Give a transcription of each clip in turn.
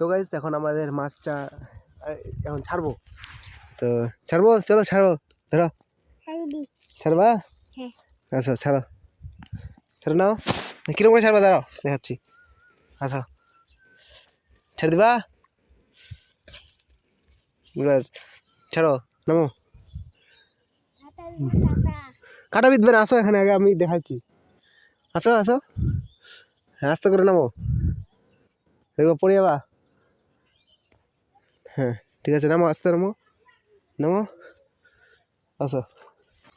তো গাইস এখন আমাদের মাছটা এখন ছাড়বো, তো ছাড়বো, চলো ছাড়বো, ধরো ছাড়বা, আচ্ছা ছাড়ো, ছাড়ো নাও, কিরকম করে ছাড়বা দাঁড়াও দেখাচ্ছি, আসো ছেড়ে দিবা, বাস ছাড়ো, নামো, কাটা বিধবে না, আসো এখানে আগে আমি দেখাচ্ছি, আসো আসো, হ্যাঁ আস্তে করে নামো, দেখো পড়ে যাবা, হ্যাঁ ঠিক আছে নামো, আস্তে নামো, নামো, আসো।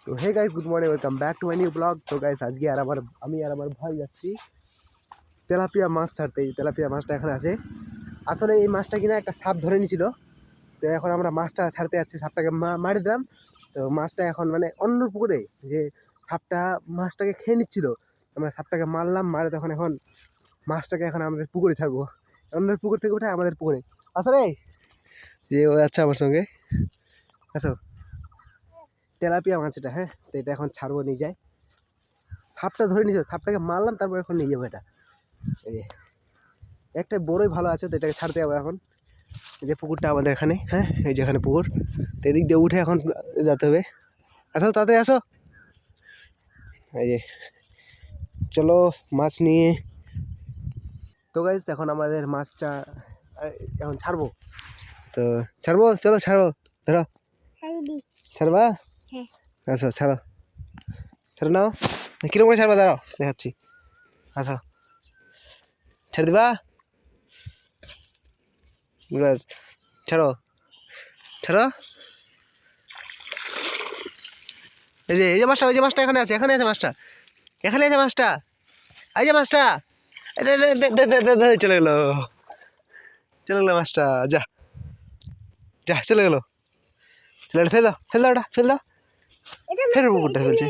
তো hey guys, good morning, welcome back to my new vlog. তো গাইস আজকে আমি আর আমার ভাই যাচ্ছি তেলাপিয়া মাছ ছাড়তে। এই তেলাপিয়া মাছটা এখানে আছে, আসলে এই মাছটা কিনা একটা সাপ ধরে নিয়েছিল, তো এখন আমরা মাছটা ছাড়তে যাচ্ছি, সাপটাকে মারি দিলাম। তো মাছটা এখন মানে অন্য পুকুরে, যে সাপটা মাছটাকে খেয়ে নিচ্ছিল, আমরা সাপটাকে মারলাম, মারে তখন এখন মাছটাকে এখন আমাদের পুকুরে ছাড়বো, অন্য পুকুর থেকে উঠে আমাদের পুকুরে। আসলে যে ও আচ্ছা আমার সঙ্গে, আসো, তেলাপিয়া মাছ এটা, হ্যাঁ তো এটা এখন ছাড়বো, নিয়ে যায়, সাপটা ধরে নিয়েছিল, সাপটাকে মারলাম, তারপর এখন নিয়ে যাবো এটা। এই একটা বড়ই ভালো আছে, তো এটাকে ছাড়তে যাবো এখন। এই যে পুকুরটা আমাদের এখানে, হ্যাঁ এই যে এখানে পুকুর, তো এদিক দিয়ে উঠে এখন যেতে হবে। আসো তাড়াতাড়ি আসো, এই যে চলো মাছ নিয়ে। তো গাইস এখন আমাদের মাছটা এখন ছাড়বো, তো ছাড়বো, চলো ছাড়ো, ধরো ছাড়বা, আচ্ছা ছাড়ো, ছাড়ো নাও, কিরকম করে ছাড়বা দাঁড়াও দেখাচ্ছি, আসো ছেড়ে দিবা, বাস ছাড়ো, ছাড়ো, এই যে মাছটা, ওই যে মাছটা এখানে আছে, এখানে আছে মাছটা, এখানে আছে মাছটা, এই যে মাছটা, চলে গেলো, চলে গেলো মাছটা, যা যা চলে গেলো, চলে গেলো, ফেল দাও, ফেল দাও, ওটা ফেল দাও, ফের পুকুরটা ফেলছে,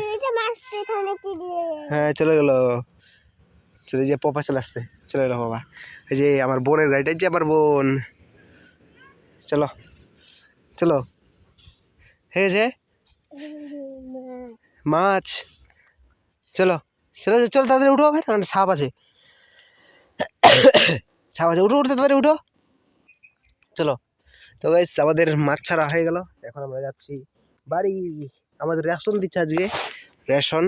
হ্যাঁ চলে গেলো, চলে যে পপা চলে আসছে, চলে গেলো বাবা, এই যে আমার বোনের গাড়িটা, যে আমার বোন, চলো চলো, হয়ে গেছে মাছ, চলো চলো চলো তাড়াতাড়ি উঠো, ভাই সাপ আছে, সাপ আছে, উঠো উঠো তাড়াতাড়ি উঠো, চলো। তো গাইস আমাদের মাছ ছাড়া হয়ে গেল, এখন আমরা যাচ্ছি বাড়ি, আমাদের রেশন দিচ্ছে আজকে, রেশন,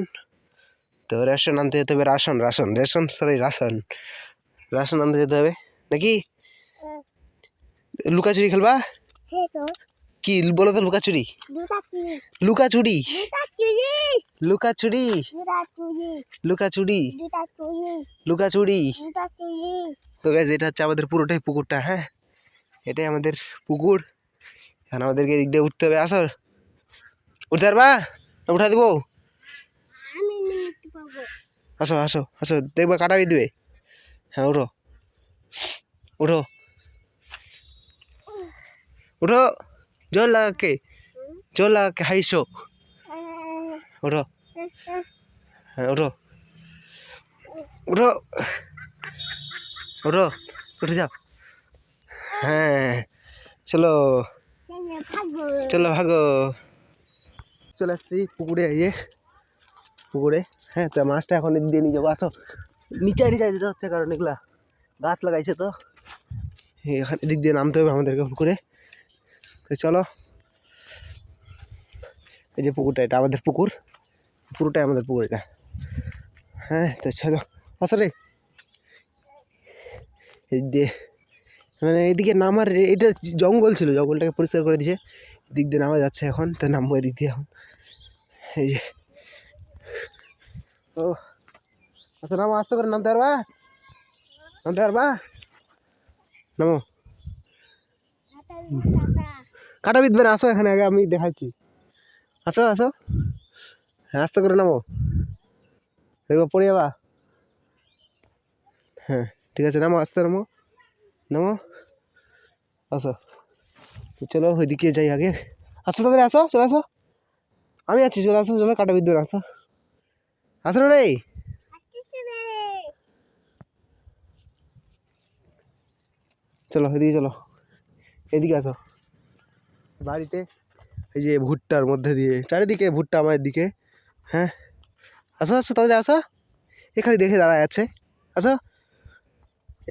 তো রেশন আনতে যেতে হবে, ration ration ration sorry ration, ration আনতে যেতে হবে নাকি, লুকাচুরি খেলবা, কি বলো তো, লুকাচুরি, লুকাচুরি, লুকাচুরি, লুকাচুরি, লুকাচুরি। তো গাইস এটা হচ্ছে আমাদের পুরোটাই পুকুরটা, হ্যাঁ এটাই আমাদের পুকুর, এখন আমাদেরকে এদিক দিয়ে উঠতে হবে, আসো উঠতে পারবা, উঠা দেবো, আসো আসো আসো, দেখবা কাটা দিবে, হ্যাঁ উঠো উঠো উঠো, জোর লাগাকে, জোর লাগাকে হাইসো, উঠো, হ্যাঁ উঠো উঠো উঠো, উঠে যাও, হ্যাঁ চলো চলো ভাগো, চলে আসছি পুকুরে, এই যে পুকুরে, হ্যাঁ তো মাছটা এখন এদিক দিয়ে নিয়ে যাবো, আসো নিচে যেতে হচ্ছে, কারণ এগুলা গাছ লাগাইছে, তো এখানে এদিক দিয়ে নামতে হবে আমাদেরকে পুকুরে, তো চলো, এই যে পুকুরটা, এটা আমাদের পুকুর, পুরোটাই আমাদের পুকুর এটা, হ্যাঁ তো চলো, আসলে এই দিয়ে মানে এইদিকে নামার, এটা জঙ্গল ছিল, জঙ্গলটাকে পরিষ্কার করে দিয়েছে, দিক দিয়ে নামা যাচ্ছে এখন, তো নামবো এদিক দিয়ে এখন, এই যে ও আচ্ছা নামো, আস্তে করে নামতে পারবা, নামতে পারবা, নামো, কাটা বিধবে না, আসো এখানে আগে আমি দেখাচ্ছি, আসো আসো, হ্যাঁ আস্তে করে নামো, দেখবো পড়ে যাবা, হ্যাঁ ঠিক আছে নামো, আস্তে নামো, নামো, আসো, তো চলো ওইদিকে যাই আগে, আসো তাদের আসো, চলে আসো, আমি আছি, চলে আসো, চলো কাটা বিধবে না, আসো আসো না রে, চলো এদিকে চলো, এদিকে আসো বাড়িতে, এই যে ভুট্টার মধ্যে দিয়ে চারিদিকে ভুট্টা আমার দিকে, হ্যাঁ আসো আসো তাদের আসো, এখানে দেখে দাঁড়ায় আছে, আসো,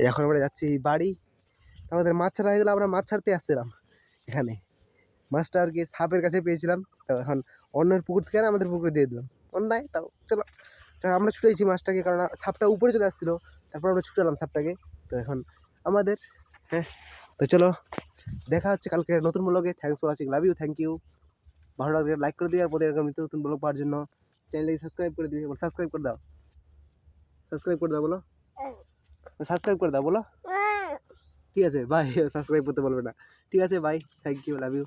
এখন আমরা যাচ্ছি বাড়ি, আমাদের মাছ ছাড়া হয়ে গেলো, আমরা মাছ ছাড়তে আসছিলাম এখানে, মাছটা আর কি সাপের কাছে পেয়েছিলাম, তো এখন অন্যের পুকুর থেকে আর আমাদের পুকুরে দিয়ে দিলাম, অন্যায় তাও চলো। তো আমরা ছুটেছি মাছটাকে, কারণ সাপটা উপরে চলে আসছিলো, তারপর আমরা ছুটালাম সাপটাকে। তো এখন আমাদের, হ্যাঁ, তো চলো দেখা হচ্ছে কালকে নতুন ব্লগে। Thanks for watching, love you, thank you. ভালো লাগলে লাইক করে দিও, আর পরে এরকম নিত্য নতুন ব্লগ পাওয়ার জন্য চ্যানেলটাকে সাবস্ক্রাইব করে দিবে, সাবস্ক্রাইব করে দাও, সাবস্ক্রাইব করে দাও বলো, সাবস্ক্রাইব করে দাও বলো। ঠিক আছে, বাই। সাবস্ক্রাইব করতে বলবে না, ঠিক আছে, bye, thank you, love you.